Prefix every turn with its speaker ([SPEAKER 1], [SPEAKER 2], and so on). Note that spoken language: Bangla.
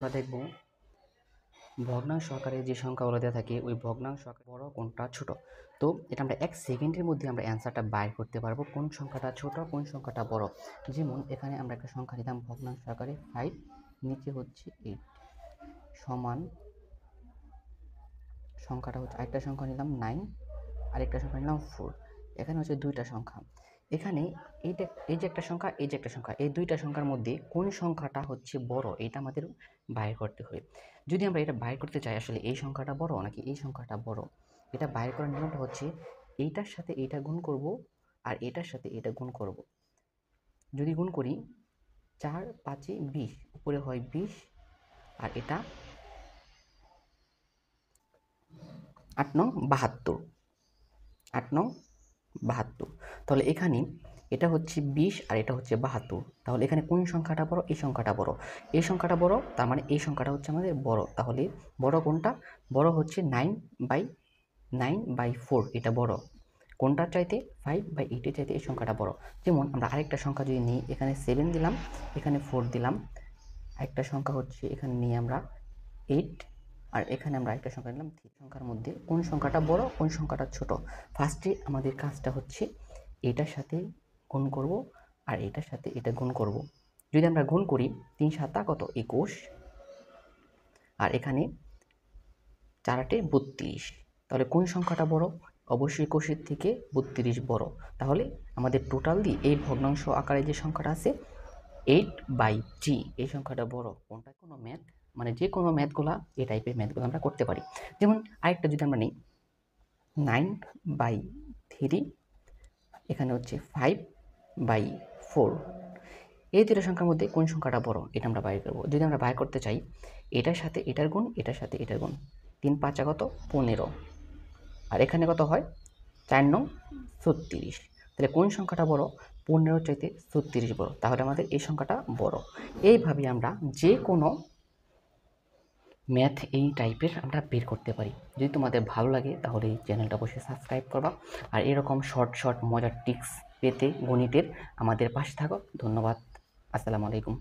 [SPEAKER 1] আমরা দেখব ভগ্নাংশ আকারে যে সংখ্যাগুলো দেওয়া থাকে ওই ভগ্নাংশ আকারে বড় কোনটা ছোট। তো এটা আমরা 1 সেকেন্ডের মধ্যে আমরা অ্যান্সারটা বাইর করতে পারবো কোন সংখ্যাটা ছোট কোন সংখ্যাটা বড়। যেমন এখানে আমরা একটা সংখ্যা নিলাম ভগ্নাংশ আকারে 5, নিচে হচ্ছে 8, সমান সংখ্যাটা হচ্ছে আরেকটা সংখ্যা নিলাম 9, আরেকটা সংখ্যা নিলাম 4। এখানে হচ্ছে দুইটা সংখ্যা। এখানে এই যে একটা সংখ্যা, এই যে একটা সংখ্যা, এই দুইটা সংখ্যার মধ্যে কোন সংখ্যাটা হচ্ছে বড় এটা আমাদের বাইর করতে হবে। যদি আমরা এটা বাইর করতে চাই আসলে এই সংখ্যাটা বড় নাকি এই সংখ্যাটা বড়, এটা বাইর করার নিয়মটা হচ্ছে এইটার সাথে এইটা গুণ করব আর এটার সাথে এটা গুণ করব। যদি গুণ করি 4 5 20, উপরে হয় 20 আর এটা 8 9 72, 8 9 72। তাহলে এখানে এটা হচ্ছে 20 আর এটা হচ্ছে 72। তাহলে এখানে কোন সংখ্যাটা বড়? এই সংখ্যাটা বড়। এই সংখ্যাটা বড়, তার মানে এই সংখ্যাটা হচ্ছে আমাদের বড়। তাহলে বড় কোনটা? বড় হচ্ছে 9/4, এটা বড়। কোনটার চাইতে? 5/8 এর চাইতে এই সংখ্যাটা বড়। যেমন আমরা আরেকটা সংখ্যা যদি নিই, এখানে 7 দিলাম, এখানে 4 দিলাম। আরেকটা সংখ্যা হচ্ছে এখানে নিই আমরা 8, আর এখানে আমরা আরেকটা সংখ্যা নিলাম 3। সংখ্যার মধ্যে কোন সংখ্যাটা বড় কোন সংখ্যাটা ছোট? ফার্স্টে আমাদের কাজটা হচ্ছে এটার সাথে গুণ করব আর এটার সাথে এটা গুণ করব। যদি আমরা গুণ করি 3 7 কত? 21, আর এখানে 4 8 32। তাহলে কোন সংখ্যাটা বড়? অবশ্যই 21 থেকে 32 বড়। তাহলে আমাদের টোটাল দিয়ে এই ভগ্নাংশ আকারে যে সংখ্যাটা আছে 8/3, এই সংখ্যাটা বড়। কোনটা? কোনো ম্যাথ, মানে যে কোনো ম্যাথগুলা, এই টাইপের ম্যাথগুলো আমরা করতে পারি। যেমন আরেকটা যদি আমরা নিই 9/3, এখানে হচ্ছে 5/4। এই দুটো সংখ্যার মধ্যে কোন সংখ্যাটা বড় এটা আমরা বাইর করব। যদি আমরা বাইর করতে চাই এটার সাথে এটার গুণ, এটার সাথে এটার গুণ, 3 5 কত? 15, আর এখানে কত হয়? 4 9 36। তাহলে কোন সংখ্যাটা বড়? 15 চাইতে 36 বড়। তাহলে আমাদের এই সংখ্যাটা বড়। এইভাবে আমরা যে কোনো ম্যাথ এই টাইপের আমরা বের করতে পারি। যদি তোমাদের ভালো লাগে তাহলে এই চ্যানেলটা অবশ্যই সাবস্ক্রাইব করবা, আর এরকম শর্ট মজার টিপস পেতে গণিতের আমাদের পাশে থাকো। ধন্যবাদ। আসসালামু আলাইকুম।